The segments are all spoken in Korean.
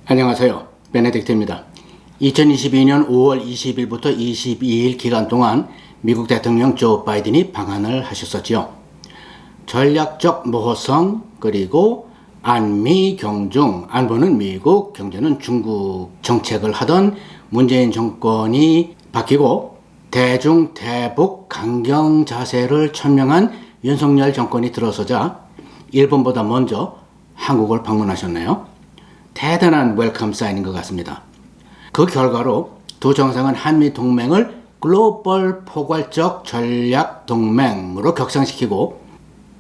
안녕하세요. 베네딕트입니다. 2022년 5월 20일부터 22일 기간 동안 미국 대통령 조 바이든이 방한을 하셨었죠. 전략적 모호성 그리고 안미 경중, 안보는 미국, 경제는 중국 정책을 하던 문재인 정권이 바뀌고 대중 대북 강경 자세를 천명한 윤석열 정권이 들어서자 일본보다 먼저 한국을 방문하셨네요. 대단한 웰컴 사인인 것 같습니다. 그 결과로 두 정상은 한미 동맹을 글로벌 포괄적 전략 동맹으로 격상시키고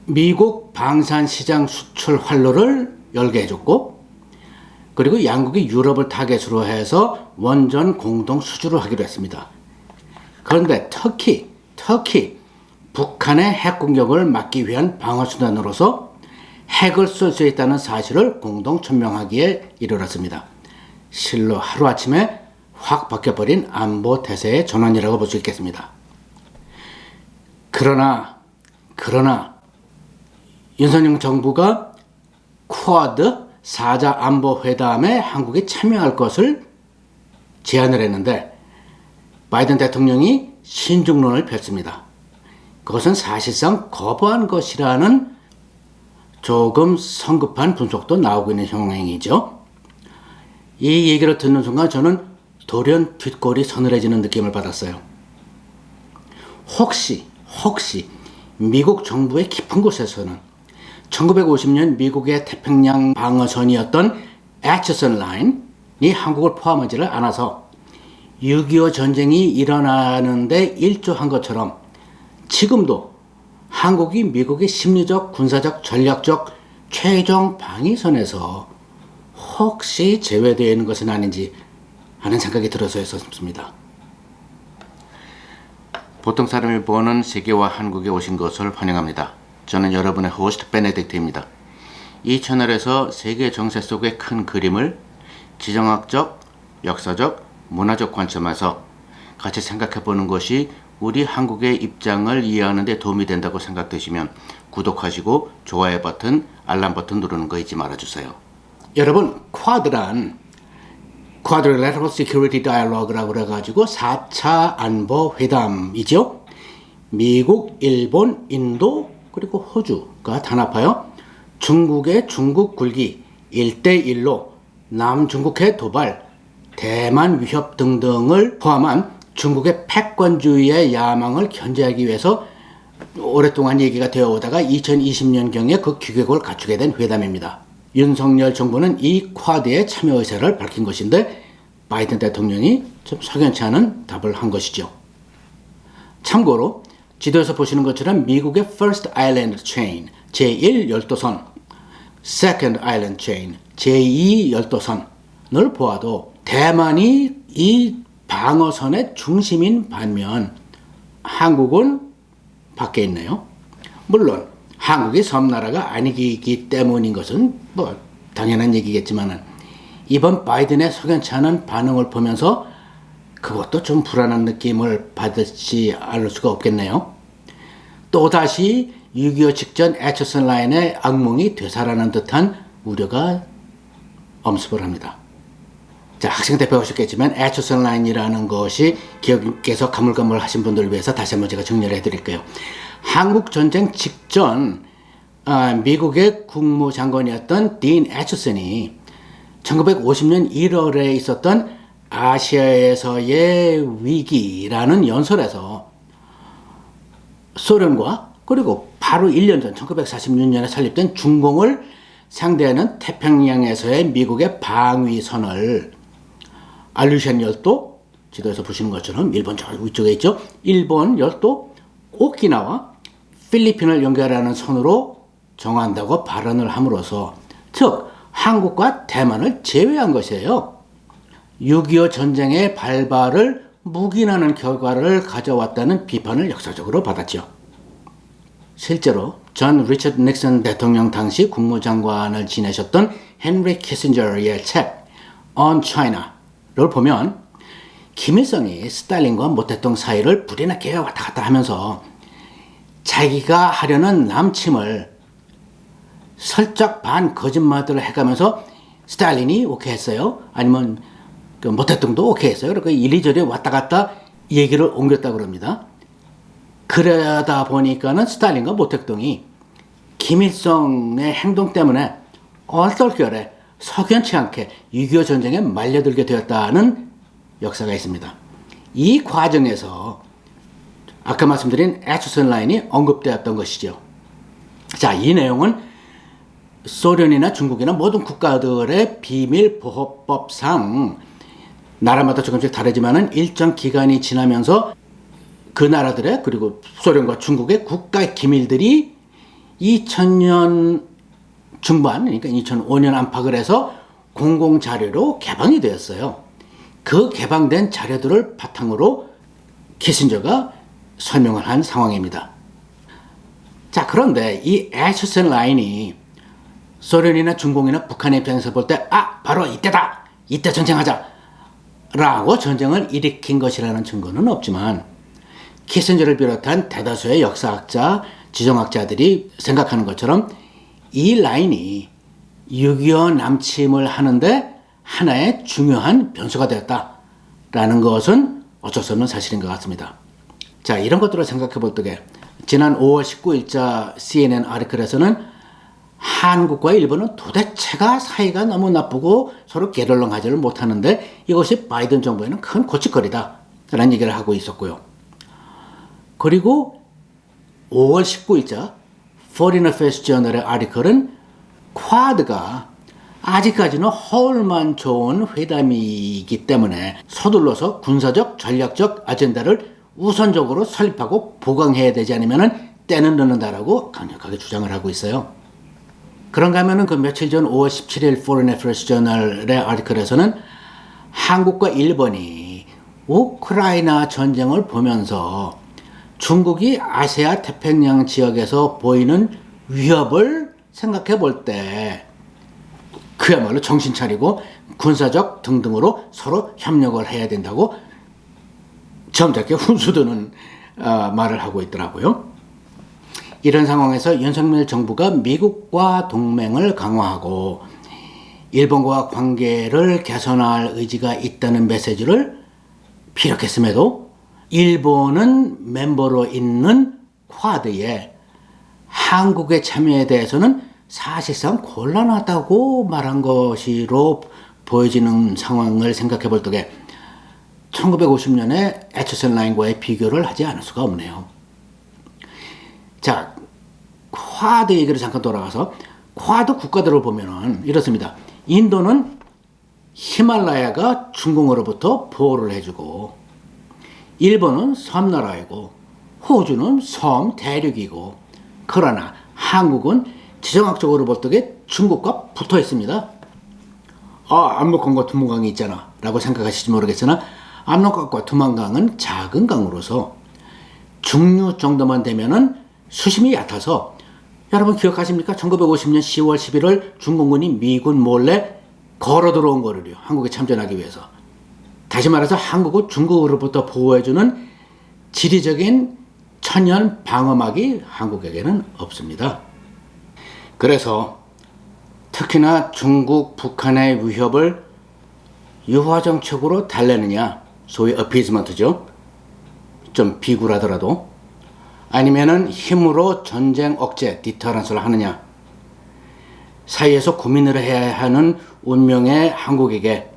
미국 방산 시장 수출 활로를 열게 해줬고, 그리고 양국이 유럽을 타겟으로 해서 원전 공동 수주를 하기로 했습니다. 그런데 특히 북한의 핵 공격을 막기 위한 방어 수단으로서 핵을 쓸 수 있다는 사실을 공동 천명하기에 이르렀습니다. 실로 하루아침에 확 바뀌어버린 안보 태세의 전환이라고 볼 수 있겠습니다. 그러나 윤석열 정부가 쿼드 4자 안보회담에 한국이 참여할 것을 제안을 했는데 바이든 대통령이 신중론을 폈습니다. 그것은 사실상 거부한 것이라는 조금 성급한 분석도 나오고 있는 형행이죠. 이 얘기를 듣는 순간 저는 돌연 뒷골이 서늘해지는 느낌을 받았어요. 혹시 미국 정부의 깊은 곳에서는 1950년 미국의 태평양 방어선이었던 애처슨 라인이 한국을 포함하지를 않아서 6.25 전쟁이 일어나는데 일조한 것처럼 지금도 한국이 미국의 심리적, 군사적, 전략적 최종 방위선에서 혹시 제외되어 있는 것은 아닌지 하는 생각이 들어서였습니다. 보통 사람이 보는 세계와 한국에 오신 것을 환영합니다. 저는 여러분의 호스트 베네딕트입니다. 이 채널에서 세계 정세 속의 큰 그림을 지정학적, 역사적, 문화적 관점에서 같이 생각해 보는 것이 우리 한국의 입장을 이해하는 데 도움이 된다고 생각되시면 구독하시고 좋아요 버튼, 알람 버튼 누르는 거 잊지 말아주세요. 여러분, 쿼드란 Quadrilateral Security Dialogue라고 그래가지고 4차 안보 회담이죠. 미국, 일본, 인도 그리고 호주가 단합하여 중국의 중국 굴기, 1대1로 남중국해 도발, 대만 위협 등등을 포함한 중국의 패권주의의 야망을 견제하기 위해서 오랫동안 얘기가 되어 오다가 2020년경에 그 기획을 갖추게 된 회담입니다. 윤석열 정부는 이 쿼드에 참여 의사를 밝힌 것인데 바이든 대통령이 좀 석연치 않은 답을 한 것이죠. 참고로 지도에서 보시는 것처럼 미국의 First Island Chain, 제1 열도선, Second Island Chain, 제2 열도선을 보아도 대만이 이 방어선의 중심인 반면 한국은 밖에 있네요. 물론 한국이 섬나라가 아니기 때문인 것은 뭐 당연한 얘기겠지만 이번 바이든의 석연치 않은 반응을 보면서 그것도 좀 불안한 느낌을 받지 않을 수가 없겠네요. 또다시 6.25 직전 애처슨 라인의 악몽이 되살아난 듯한 우려가 엄습을 합니다. 자, 학생 때 배우셨겠지만 애처슨 라인이라는 것이 기억께서 가물가물 하신 분들을 위해서 다시 한번 제가 정리를 해드릴게요. 한국 전쟁 직전 미국의 국무장관이었던 딘 애처슨이 1950년 1월에 있었던 아시아에서의 위기라는 연설에서 소련과 그리고 바로 1년 전 1946년에 설립된 중공을 상대하는 태평양에서의 미국의 방위선을 알루션 열도, 지도에서 보시는 것처럼 일본 저 위쪽에 있죠. 일본 열도, 오키나와 필리핀을 연결하는 선으로 정한다고 발언을 함으로써 즉 한국과 대만을 제외한 것이에요. 6.25 전쟁의 발발을 묵인하는 결과를 가져왔다는 비판을 역사적으로 받았죠. 실제로 전 리처드 닉슨 대통령 당시 국무장관을 지내셨던 헨리 키신저의 책 On China를 보면 김일성이 스탈린과 모태동 사이를 불이 나게 왔다 갔다 하면서 자기가 하려는 남침을 살짝 반 거짓말들을 해가면서 스탈린이 오케이 했어요? 아니면 그 모택동도 오케이 했어요? 그러니까 이리저리 왔다 갔다 얘기를 옮겼다고 그럽니다. 그러다 보니까는 스탈린과 모택동이 김일성의 행동 때문에 얼떨결에 석연치 않게 6.25 전쟁에 말려들게 되었다는 역사가 있습니다. 이 과정에서 아까 말씀드린 애처슨 라인이 언급되었던 것이죠. 자, 이 내용은 소련이나 중국이나 모든 국가들의 비밀보호법상 나라마다 조금씩 다르지만은 일정 기간이 지나면서 그 나라들의 그리고 소련과 중국의 국가 기밀들이 2000년 중반, 그러니까 2005년 안팎을 해서 공공자료로 개방이 되었어요. 그 개방된 자료들을 바탕으로 키신저가 설명을 한 상황입니다. 자, 그런데 이 애처슨 라인이 소련이나 중공이나 북한의 입장에서 볼 때 바로 이때다! 이때 전쟁하자! 라고 전쟁을 일으킨 것이라는 증거는 없지만 키신저를 비롯한 대다수의 역사학자, 지정학자들이 생각하는 것처럼 이 라인이 6.25 남침을 하는데 하나의 중요한 변수가 되었다라는 것은 어쩔 수 없는 사실인 것 같습니다. 자, 이런 것들을 생각해 볼 때에 지난 5월 19일자 CNN 아티클에서는 한국과 일본은 도대체가 사이가 너무 나쁘고 서로 게을렁하지를 못하는데 이것이 바이든 정부에는 큰 고칫거리다 라는 얘기를 하고 있었고요. 그리고 5월 19일자 Foreign Affairs Journal의 아티클은 쿼드가 아직까지는 허울만 좋은 회담이기 때문에 서둘러서 군사적, 전략적 아젠다를 우선적으로 설립하고 보강해야 되지 않으면 때는 늦는다라고 강력하게 주장을 하고 있어요. 그런가 하면은 그 며칠 전 5월 17일 Foreign Affairs Journal의 아티클에서는 한국과 일본이 우크라이나 전쟁을 보면서 중국이 아시아 태평양 지역에서 보이는 위협을 생각해 볼 때 그야말로 정신 차리고 군사적 등등으로 서로 협력을 해야 된다고 점잖게 훈수두는 말을 하고 있더라고요. 이런 상황에서 윤석열 정부가 미국과 동맹을 강화하고 일본과 관계를 개선할 의지가 있다는 메시지를 피력했음에도 일본은 멤버로 있는 쿼드에 한국의 참여에 대해서는 사실상 곤란하다고 말한 것으로 보여지는 상황을 생각해 볼 적에 1950년에 애처슨 라인과의 비교를 하지 않을 수가 없네요. 자, 쿼드 얘기를 잠깐 돌아가서 쿼드 국가들을 보면은 이렇습니다. 인도는 히말라야가 중공으로부터 보호를 해주고, 일본은 섬나라이고, 호주는 섬 대륙이고, 그러나 한국은 지정학적으로 볼 적에 중국과 붙어 있습니다. 압록강과 두만강이 있잖아 라고 생각하실지 모르겠으나 압록강과 두만강은 작은 강으로서 중류 정도만 되면은 수심이 얕아서, 여러분 기억하십니까? 1950년 10월 11월 중공군이 미군 몰래 걸어 들어온 거를요, 한국에 참전하기 위해서. 다시 말해서 한국을 중국으로부터 보호해주는 지리적인 천연 방어막이 한국에게는 없습니다. 그래서 특히나 중국, 북한의 위협을 유화 정책으로 달래느냐, 소위 어피즈먼트죠. 좀 비굴하더라도. 아니면은 힘으로 전쟁 억제, 디터런스를 하느냐. 사이에서 고민을 해야 하는 운명의 한국에게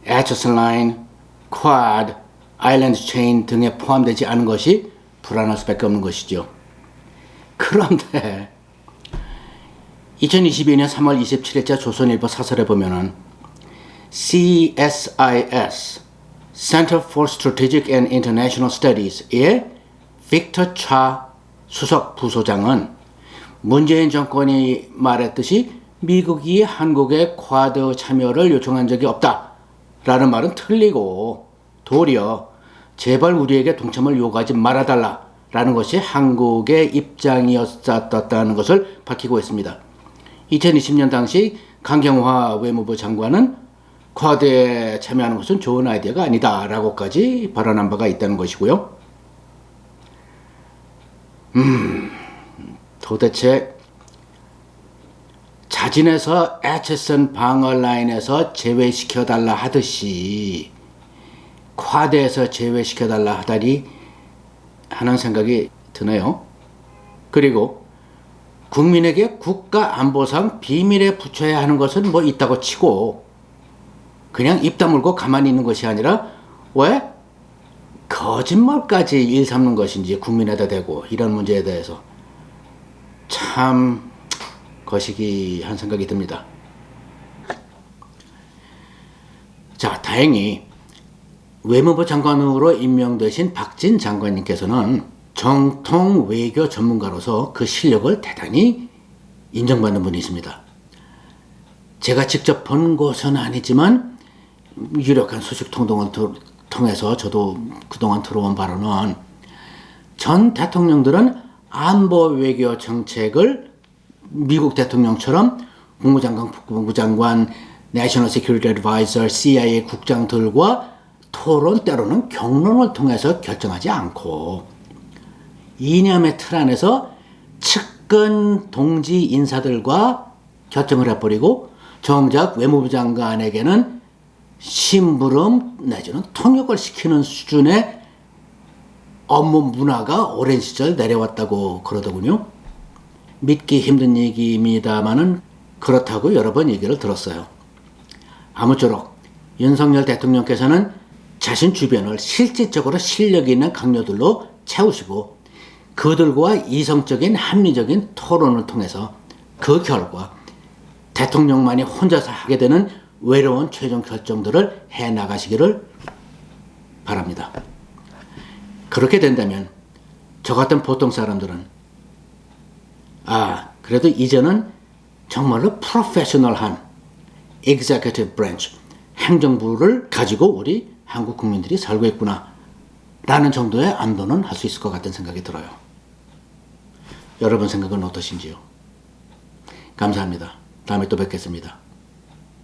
애처슨 라인, 쿼드, 아일랜드 체인 등에 포함되지 않은 것이 불안할 수밖에 없는 것이죠. 그런데 2022년 3월 27일자 조선일보 사설에 보면은 CSIS, Center for Strategic and International Studies의 빅터 차 수석 부소장은 문재인 정권이 말했듯이 미국이 한국의 쿼드 참여를 요청한 적이 없다라는 말은 틀리고, 도리어 제발 우리에게 동참을 요구하지 말아달라라는 것이 한국의 입장이었다는 것을 밝히고 있습니다. 2020년 당시 강경화 외무부 장관은 쿼드에 참여하는 것은 좋은 아이디어가 아니다라고까지 발언한 바가 있다는 것이고요. 도대체 자진해서 애처슨 방어 라인에서 제외시켜달라 하듯이 쿼드에서 제외시켜달라 하다니 하는 생각이 드네요. 그리고 국민에게 국가안보상 비밀에 붙여야 하는 것은 뭐 있다고 치고 그냥 입 다물고 가만히 있는 것이 아니라 왜 거짓말까지 일삼는 것인지 국민에다 대고 이런 문제에 대해서 참 거시기한 생각이 듭니다. 자, 다행히 외무부 장관으로 임명되신 박진 장관님께서는 정통 외교 전문가로서 그 실력을 대단히 인정받는 분이십니다. 제가 직접 본 것은 아니지만 유력한 소식 통동을 통해서 저도 그동안 들어온 바로는 전 대통령들은 안보 외교 정책을 미국 대통령처럼 국무장관, 국무장관, 내셔널 시큐리티 애드바이저, CIA 국장들과 토론 때로는 경론을 통해서 결정하지 않고 이념의 틀 안에서 측근 동지 인사들과 결정을 해버리고 정작 외무부 장관에게는 심부름 내지는 통역을 시키는 수준의 업무 문화가 오랜 시절 내려왔다고 그러더군요. 믿기 힘든 얘기입니다만은 그렇다고 여러 번 얘기를 들었어요. 아무쪼록 윤석열 대통령께서는 자신 주변을 실질적으로 실력 있는 강요들로 채우시고 그들과 이성적인 합리적인 토론을 통해서 그 결과 대통령만이 혼자서 하게 되는 외로운 최종 결정들을 해나가시기를 바랍니다. 그렇게 된다면 저 같은 보통 사람들은 그래도 이제는 정말로 프로페셔널한 executive branch, 행정부를 가지고 우리 한국 국민들이 살고 있구나 라는 정도의 안도는 할 수 있을 것 같은 생각이 들어요. 여러분 생각은 어떠신지요? 감사합니다. 다음에 또 뵙겠습니다.